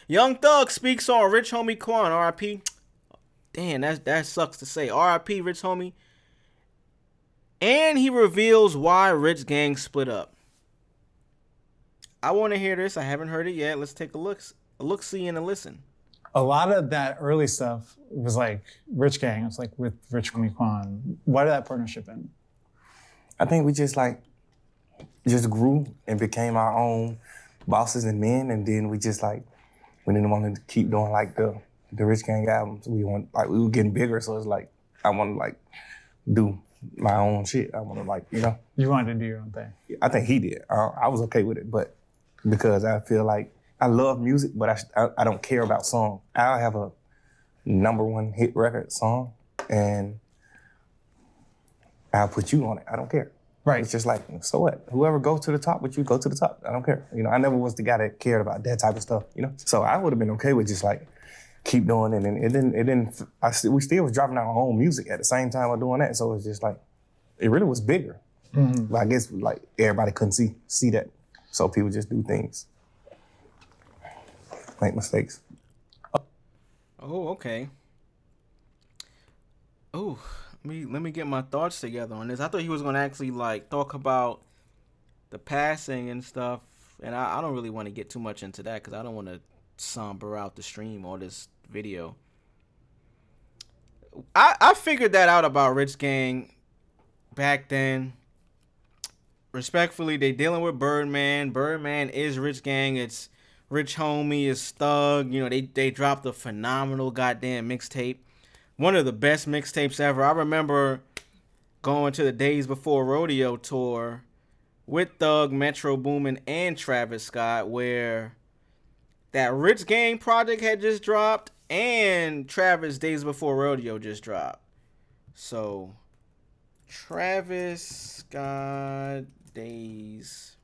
Young Thug speaks on Rich Homie Quan, R.I.P. Damn, that sucks to say. R.I.P. Rich Homie. And he reveals why Rich Gang split up. I want to hear this. I haven't heard it yet. Let's take a look, see, and a listen. A lot of that early stuff was like Rich Gang. It was like with Rich Homie Quan. Why did that partnership end? I think we just grew and became our own bosses and men, and then we didn't want to keep doing like the Rich Gang albums. We were getting bigger, so it's like I want to like do my own shit. I want to You wanted to do your own thing. I think he did. I was okay with it, but because I feel like I love music, but I don't care about song. I'll have a #1 hit record song, and I'll put you on it. I don't care. Right. It's just like, so what? Whoever goes to the top with you, go to the top. I don't care. I never was the guy that cared about that type of stuff, So I would have been okay with just like keep doing it. And we still was dropping our own music at the same time of doing that. So it's just like, it really was bigger. Mm-hmm. But I guess like everybody couldn't see that. So people just do things. Make mistakes. Oh, okay. Oh, let me get my thoughts together on this. I thought he was gonna actually like talk about the passing and stuff, and I don't really want to get too much into that because I don't want to somber out the stream or this video. I figured that out about Rich Gang back then. Respectfully, they dealing with Birdman. Birdman is Rich Gang. It's Rich Homie is Thug. They dropped a phenomenal goddamn mixtape. One of the best mixtapes ever. I remember going to the Days Before Rodeo tour with Thug, Metro Boomin, and Travis Scott, where that Rich Gang project had just dropped and Travis Days Before Rodeo just dropped. So, Travis Scott Days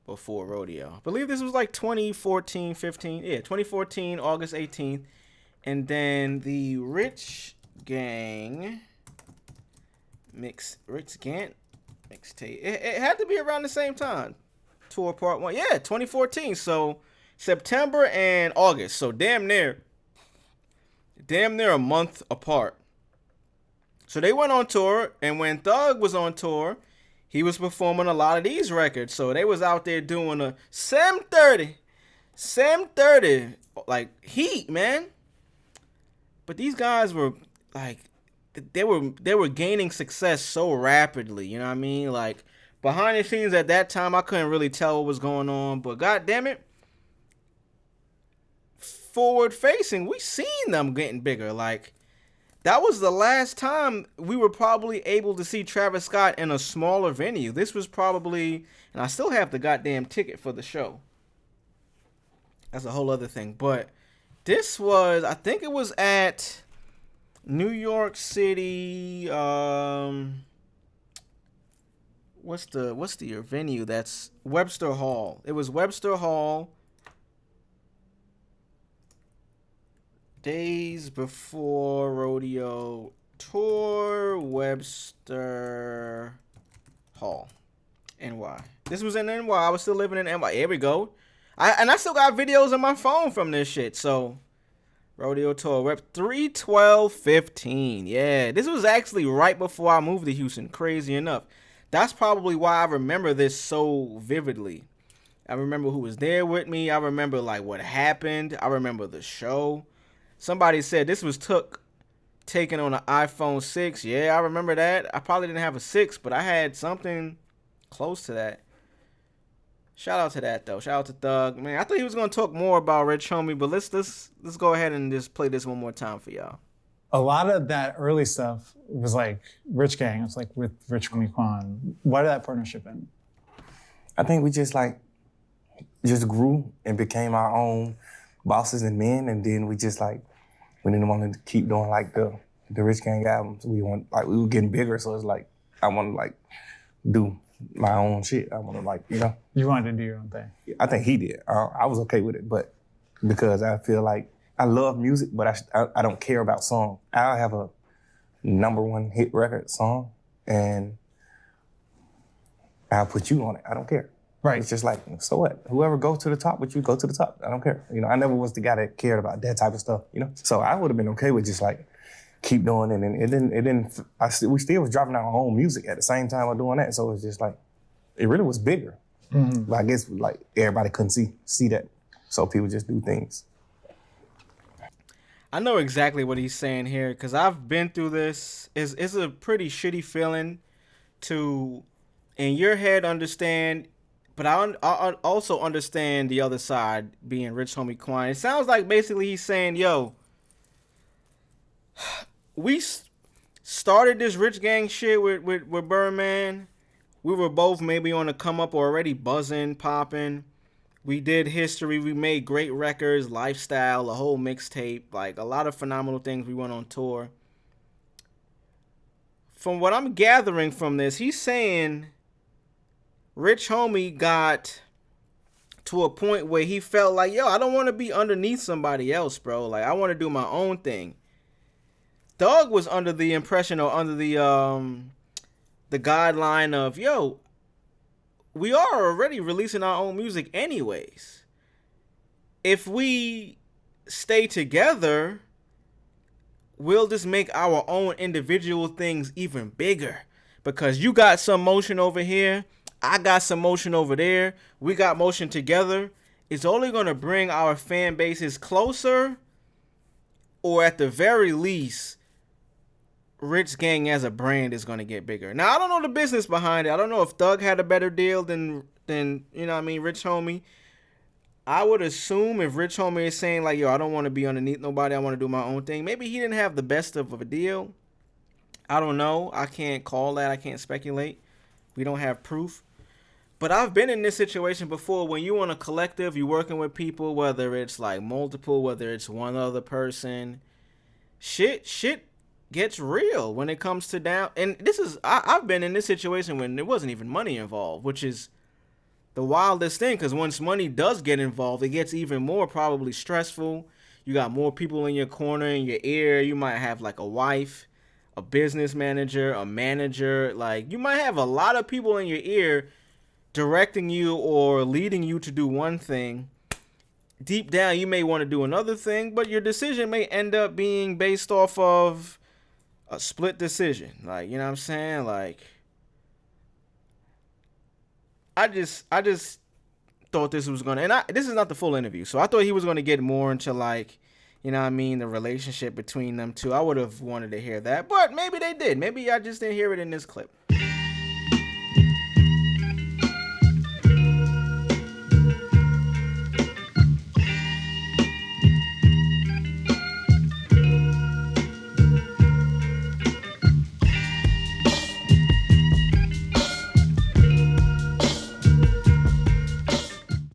Before Rodeo. I believe this was like 2014, 15. Yeah, 2014, August 18th. And then the Rich Gang mixtape. It had to be around the same time. Tour part 1. Yeah, 2014. So September and August. So damn near a month apart. So they went on tour, and when Thug was on tour, he was performing a lot of these records. So they was out there doing a 730, like heat, man. But these guys were like, they were gaining success so rapidly. You know what I mean? Like behind the scenes at that time, I couldn't really tell what was going on. But god damn it, forward facing, we seen them getting bigger. Like that was the last time we were probably able to see Travis Scott in a smaller venue. This was probably, and I still have the goddamn ticket for the show. That's a whole other thing, but. This was, I think it was at New York City. What's the venue? That's Webster Hall. It was Webster Hall. Days Before Rodeo tour, Webster Hall, NY. This was in NY. I was still living in NY. Here we go. I still got videos on my phone from this shit. So, Rodeo Tour, Rep 3/12/15. Yeah, this was actually right before I moved to Houston. Crazy enough. That's probably why I remember this so vividly. I remember who was there with me. I remember like what happened. I remember the show. Somebody said this was taken on an iPhone 6. Yeah, I remember that. I probably didn't have a 6, but I had something close to that. Shout out to that though. Shout out to Thug. Man, I thought he was gonna talk more about Rich Homie, but let's go ahead and just play this one more time for y'all. A lot of that early stuff was like Rich Gang. It was like with Rich Homie Quan. Why did that partnership end? I think we just grew and became our own bosses and men, and then we didn't want to keep doing like the Rich Gang albums. We were getting bigger, so it's like I want to like do my own shit. I want to You wanted to do your own thing. I think he did. I was okay with it, but because I feel like I love music, but I don't care about song. I'll have a #1 hit record song, and I'll put you on it. I don't care. Right. It's just like, so what? Whoever goes to the top with you, go to the top. I don't care. You know, I never was the guy that cared about that type of stuff, you know? So I would have been okay with just like, keep doing it. And we still was dropping our own music at the same time of doing that. So it's just like, it really was bigger. But I guess like everybody couldn't see that. So people just do things. I know exactly what he's saying here because I've been through this. It's a pretty shitty feeling to, in your head, understand, but I also understand the other side being Rich Homie Quan. It sounds like basically he's saying, yo, we started this Rich Gang shit with Birdman. We were both maybe on the come up or already buzzing, popping. We did history. We made great records, lifestyle, a whole mixtape, like a lot of phenomenal things. We went on tour. From what I'm gathering from this, he's saying Rich Homie got to a point where he felt like, yo, I don't want to be underneath somebody else, bro. Like, I want to do my own thing. Doug was under the impression or under the guideline of, yo, we are already releasing our own music anyways. If we stay together, we'll just make our own individual things even bigger. Because you got some motion over here, I got some motion over there, we got motion together. It's only going to bring our fan bases closer, or at the very least, Rich Gang as a brand is going to get bigger. Now, I don't know the business behind it. I don't know if Thug had a better deal than you know what I mean, Rich Homie. I would assume if Rich Homie is saying like, yo, I don't want to be underneath nobody, I want to do my own thing, maybe he didn't have the best of a deal. I don't know. I can't call that. I can't speculate. We don't have proof. But I've been in this situation before when you on a collective, you're working with people, whether it's like multiple, whether it's one other person. Shit gets real when it comes to down. And this is, I've been in this situation when there wasn't even money involved, which is the wildest thing, because once money does get involved, it gets even more probably stressful. You got more people in your corner, in your ear. You might have like a wife, a business manager, a manager. Like, you might have a lot of people in your ear directing you or leading you to do one thing. Deep down, you may want to do another thing, but your decision may end up being based off of a split decision. Like, you know what I'm saying? Like, I just thought this was going to, and this is not the full interview, so I thought he was going to get more into, like, you know what I mean, the relationship between them two. I would have wanted to hear that, but maybe they did. Maybe I just didn't hear it in this clip.